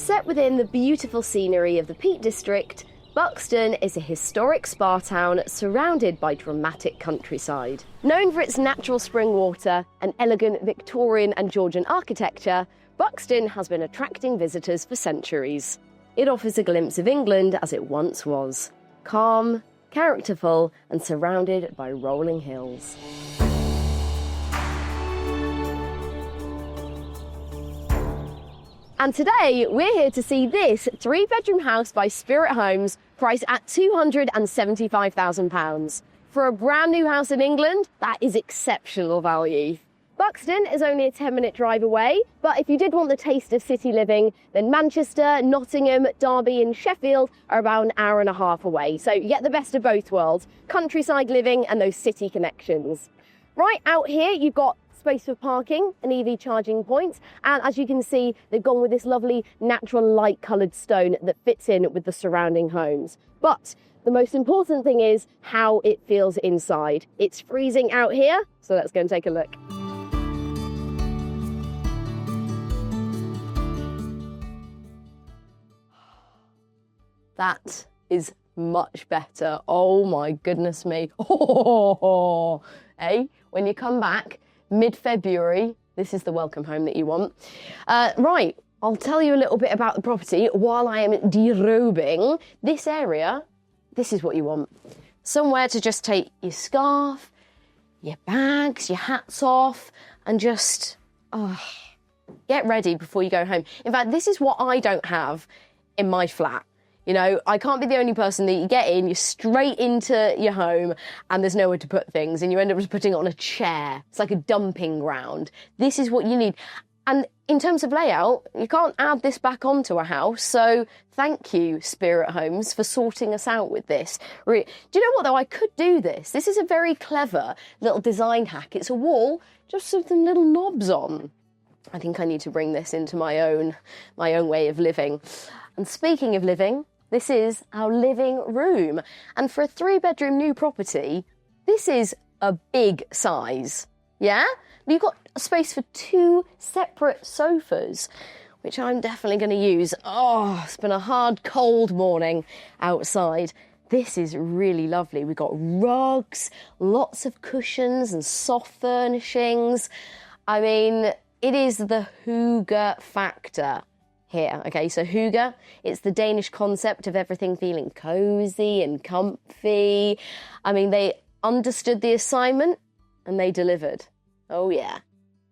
Set within the beautiful scenery of the Peak District, Buxton is a historic spa town surrounded by dramatic countryside. Known for its natural spring water and elegant Victorian and Georgian architecture, Buxton has been attracting visitors for centuries. It offers a glimpse of England as it once was, calm, characterful and surrounded by rolling hills. And today we're here to see this 3-bedroom house by Spirit Homes, priced at £275,000. For a brand new house in England, that is exceptional value. Buxton is only a 10-minute drive away, but if you did want the taste of city living, then Manchester, Nottingham, Derby and Sheffield are about an hour and a half away. So you get the best of both worlds, countryside living and those city connections. Right out here, you've got space for parking and EV charging points, and as you can see, they've gone with this lovely natural light coloured stone that fits in with the surrounding homes. But the most important thing is how it feels inside. It's freezing out here, so let's go and take a look. That is much better. Oh my goodness me. Oh, hey, when you come back mid-February, this is the welcome home that you want. Right, I'll tell you a little bit about the property while I am derobing. This area, this is what you want. Somewhere to just take your scarf, your bags, your hats off, and just get ready before you go home. In fact, this is what I don't have in my flat. You know, I can't be the only person that you get in, you're straight into your home and there's nowhere to put things and you end up just putting it on a chair. It's like a dumping ground. This is what you need. And in terms of layout, you can't add this back onto a house. So thank you, Spirit Homes, for sorting us out with this. Do you know what, though? I could do this. This is a very clever little design hack. It's a wall, just with some little knobs on. I think I need to bring this into my own way of living. And speaking of living, this is our living room. And for a 3-bedroom new property, this is a big size. Yeah? You've got space for 2 separate sofas, which I'm definitely going to use. Oh, it's been a hard, cold morning outside. This is really lovely. We've got rugs, lots of cushions and soft furnishings. I mean, it is the hygge factor here. Okay, so hygge, it's the Danish concept of everything feeling cosy and comfy. I mean, they understood the assignment and they delivered. Oh yeah.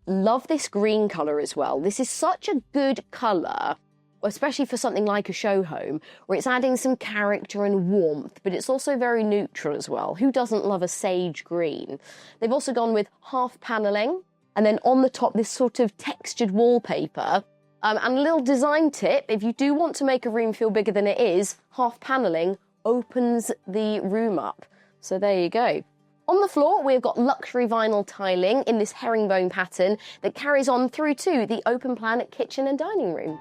Love this green colour as well. This is such a good colour, especially for something like a show home, where it's adding some character and warmth, but it's also very neutral as well. Who doesn't love a sage green? They've also gone with half panelling, and then on the top, this sort of textured wallpaper. And a little design tip, if you do want to make a room feel bigger than it is, half panelling opens the room up. So there you go. On the floor, we've got luxury vinyl tiling in this herringbone pattern that carries on through to the open plan kitchen and dining room.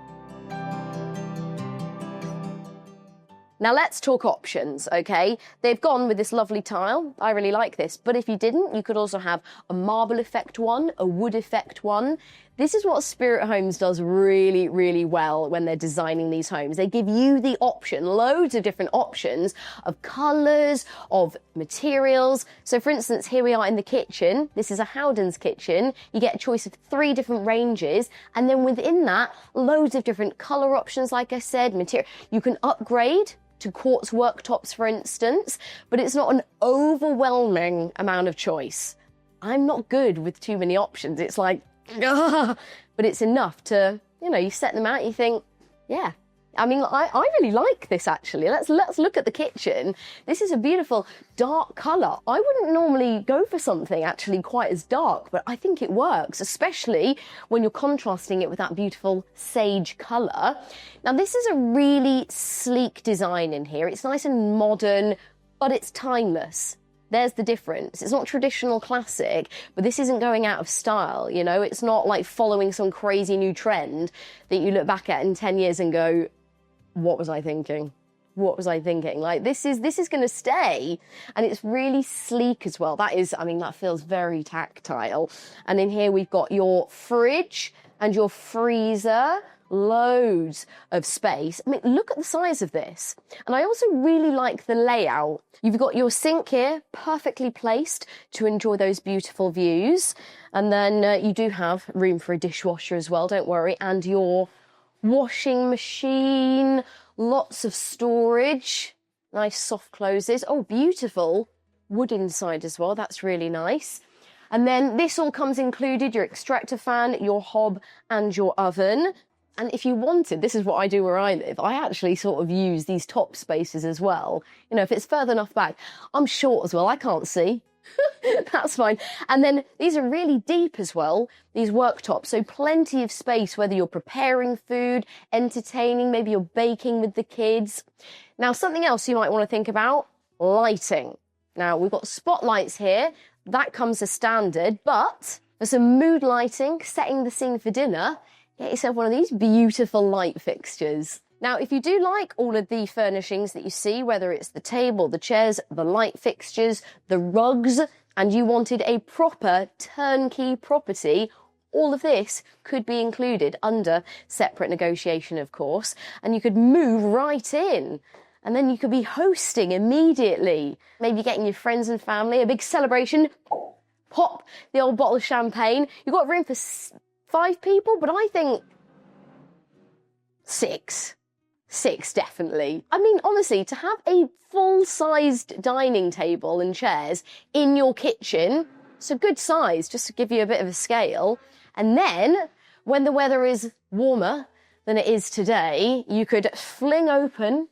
Now let's talk options, okay? They've gone with this lovely tile. I really like this. But if you didn't, you could also have a marble effect one, a wood effect one. This is what Spirit Homes does really, really well when they're designing these homes. They give you the option, loads of different options of colours, of materials. So for instance, here we are in the kitchen. This is a Howden's kitchen. You get a choice of 3 different ranges. And then within that, loads of different colour options, like I said, material. You can upgrade to quartz worktops, for instance, but it's not an overwhelming amount of choice. I'm not good with too many options. It's like, ugh, but it's enough to, you know, you set them out, you think, yeah. I mean, I really like this, actually. Let's look at the kitchen. This is a beautiful dark colour. I wouldn't normally go for something actually quite as dark, but I think it works, especially when you're contrasting it with that beautiful sage colour. Now, this is a really sleek design in here. It's nice and modern, but it's timeless. There's the difference. It's not traditional classic, but this isn't going out of style, you know? It's not like following some crazy new trend that you look back at in 10 years and go, what was I thinking? What was I thinking? Like, this is going to stay, and it's really sleek as well. That is, I mean, that feels very tactile. And in here we've got your fridge and your freezer, loads of space. I mean, look at the size of this. And I also really like the layout. You've got your sink here, perfectly placed to enjoy those beautiful views. And then you do have room for a dishwasher as well, don't worry. And your washing machine, lots of storage, nice soft closes. Oh, beautiful wood inside as well. That's really nice. And then this all comes included, your extractor fan, your hob and your oven. And if you wanted, this is what I do where I live, I actually sort of use these top spaces as well. You know, if it's further enough back, I'm short as well, I can't see. That's fine. And then these are really deep as well, these worktops. So plenty of space, whether you're preparing food, entertaining, maybe you're baking with the kids. Now, something else you might want to think about, lighting. Now, we've got spotlights here. That comes as standard, but for some mood lighting, setting the scene for dinner, get yourself one of these beautiful light fixtures. Now, if you do like all of the furnishings that you see, whether it's the table, the chairs, the light fixtures, the rugs, and you wanted a proper turnkey property, all of this could be included under separate negotiation, of course, and you could move right in. And then you could be hosting immediately. Maybe getting your friends and family, a big celebration. Pop the old bottle of champagne. You've got room for 5 people, but I think 6. 6, definitely. I mean, honestly, to have a full-sized dining table and chairs in your kitchen, it's a good size, just to give you a bit of a scale. And then, when the weather is warmer than it is today, you could fling open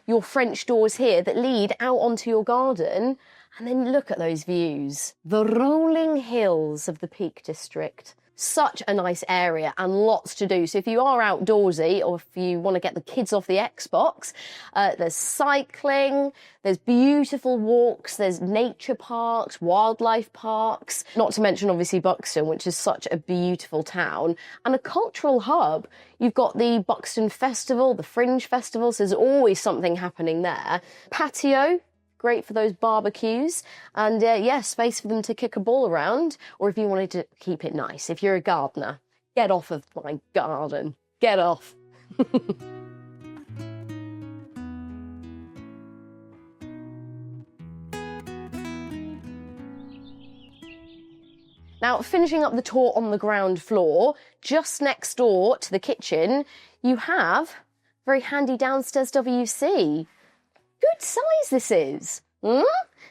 your French doors here that lead out onto your garden, and then look at those views. The rolling hills of the Peak District. Such a nice area and lots to do. So if you are outdoorsy or if you want to get the kids off the Xbox, there's cycling, there's beautiful walks, there's nature parks, wildlife parks, not to mention obviously Buxton, which is such a beautiful town, and a cultural hub. You've got the Buxton Festival, the Fringe Festival, so there's always something happening there. Patio, great for those barbecues, and yeah, space for them to kick a ball around, or if you wanted to keep it nice, if you're a gardener, get off of my garden, get off. Now, finishing up the tour on the ground floor, just next door to the kitchen, you have a very handy downstairs WC. Good size this is.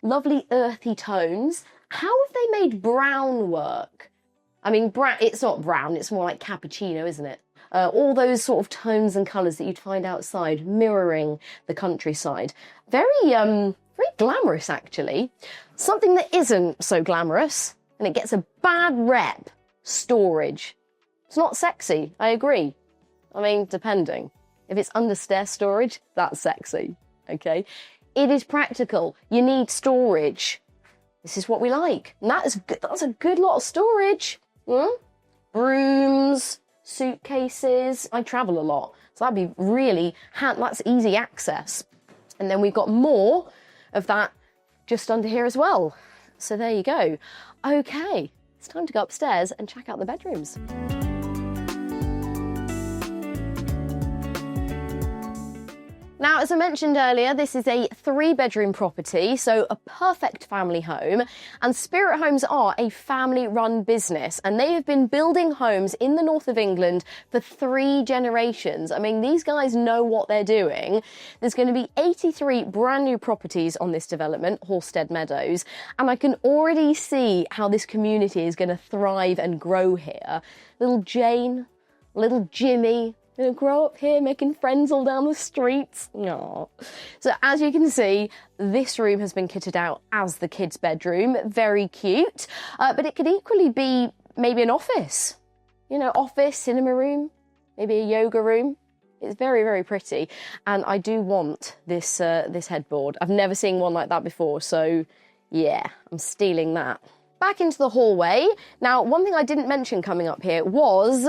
Lovely earthy tones. How have they made brown work? I mean, it's not brown, it's more like cappuccino, isn't it? All those sort of tones and colours that you'd find outside, mirroring the countryside. Very glamorous, actually. Something that isn't so glamorous, and it gets a bad rep, storage. It's not sexy, I agree. I mean, depending. If it's under stair storage, that's sexy. Okay, it is practical. You need storage. This is what we like. And that's a good lot of storage. Brooms, suitcases. I travel a lot, so that'd be really that's easy access. And then we've got more of that just under here as well. So there you go. Okay, it's time to go upstairs and check out the bedrooms. Now, as I mentioned earlier, this is a 3-bedroom property, so a perfect family home. And Spirit Homes are a family-run business, and they have been building homes in the north of England for 3 generations. I mean, these guys know what they're doing. There's going to be 83 brand new properties on this development, Homestead Meadows, and I can already see how this community is going to thrive and grow here. Little Jane, little Jimmy, gonna grow up here making friends all down the streets. Aww. So as you can see, this room has been kitted out as the kids' bedroom. Very cute. But it could equally be maybe an office. You know, office, cinema room, maybe a yoga room. It's very, very pretty. And I do want this headboard. I've never seen one like that before. So yeah, I'm stealing that. Back into the hallway. Now, one thing I didn't mention coming up here was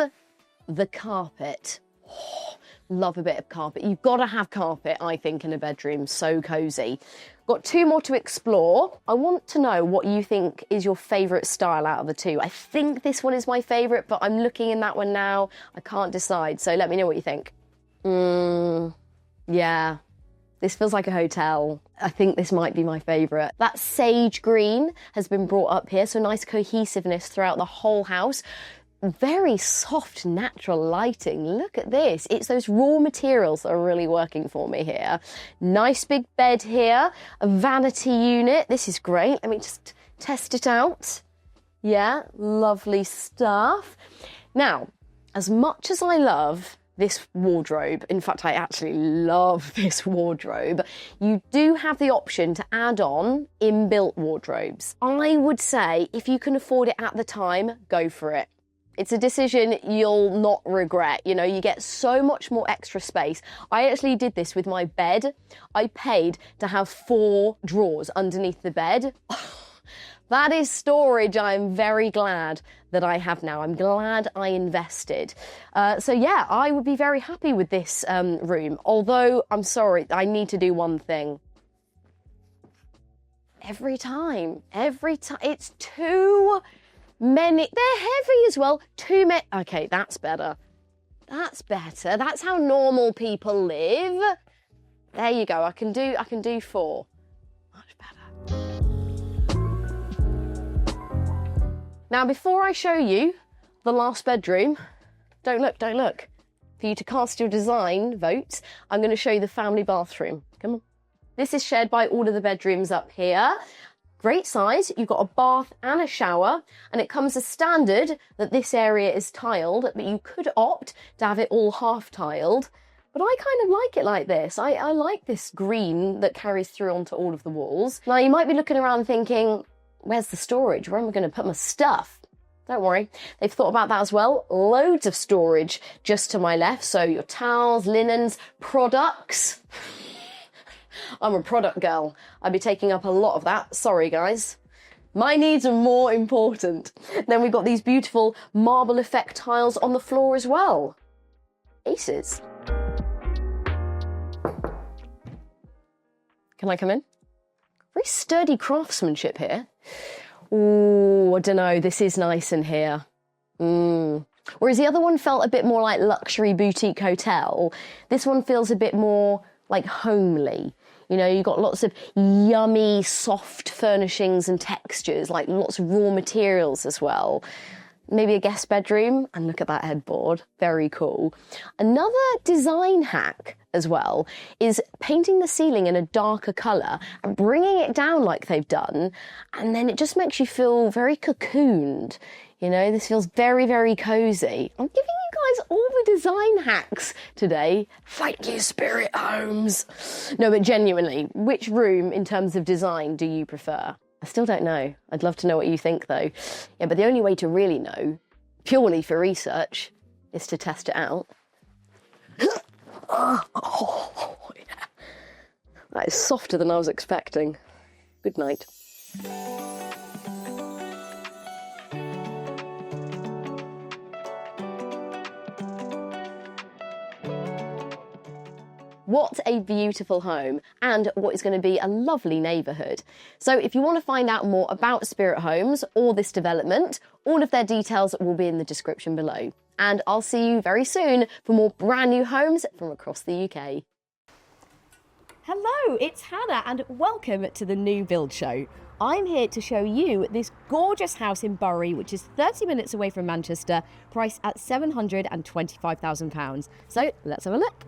the carpet. Oh, love a bit of carpet. You've got to have carpet, I think, in a bedroom. So cosy. Got 2 more to explore. I want to know what you think is your favourite style out of the 2. I think this one is my favourite, but I'm looking in that one now. I can't decide, so let me know what you think. Yeah, this feels like a hotel. I think this might be my favourite. That sage green has been brought up here, so nice cohesiveness throughout the whole house. Very soft, natural lighting. Look at this. It's those raw materials that are really working for me here. Nice big bed here. A vanity unit. This is great. Let me just test it out. Yeah, lovely stuff. Now, as much as I love this wardrobe, in fact, I actually love this wardrobe, you do have the option to add on inbuilt wardrobes. I would say if you can afford it at the time, go for it. It's a decision you'll not regret. You know, you get so much more extra space. I actually did this with my bed. I paid to have 4 drawers underneath the bed. That is storage I'm very glad that I have now. I'm glad I invested. So yeah, I would be very happy with this room. Although, I'm sorry, I need to do one thing. Every time, it's too many. They're heavy as well. Too many. Okay, that's better. That's better. That's how normal people live. There you go. I can do 4. Much better. Now, before I show you the last bedroom, don't look. For you to cast your design votes, I'm going to show you the family bathroom. Come on. This is shared by all of the bedrooms up here. Great size. You've got a bath and a shower, and it comes as standard that this area is tiled, but you could opt to have it all half tiled. But I kind of like it like this. I like this green that carries through onto all of the walls. Now, you might be looking around thinking, where's the storage? Where am I going to put my stuff? Don't worry, they've thought about that as well. Loads of storage just to my left. So your towels, linens, products. I'm a product girl. I'd be taking up a lot of that. Sorry, guys. My needs are more important. Then we've got these beautiful marble effect tiles on the floor as well. Aces. Can I come in? Very sturdy craftsmanship here. Ooh, I don't know, this is nice in here. Whereas the other one felt a bit more like luxury boutique hotel, this one feels a bit more like homely. You know, you've got lots of yummy, soft furnishings and textures, like lots of raw materials as well. Maybe a guest bedroom, and look at that headboard, very cool. Another design hack as well is painting the ceiling in a darker colour and bringing it down like they've done, and then it just makes you feel very cocooned. You know, this feels very, very cosy. I'm giving you guys all the design hacks today. Thank you, Spirit Homes. No, but genuinely, which room in terms of design do you prefer? I still don't know. I'd love to know what you think, though. Yeah, but the only way to really know, purely for research, is to test it out. Oh, yeah. That is softer than I was expecting. Good night. What a beautiful home, and what is going to be a lovely neighbourhood. So if you want to find out more about Spirit Homes or this development, all of their details will be in the description below. And I'll see you very soon for more brand new homes from across the UK. Hello, it's Hannah and welcome to the New Build Show. I'm here to show you this gorgeous house in Bury, which is 30 minutes away from Manchester, priced at £725,000. So let's have a look.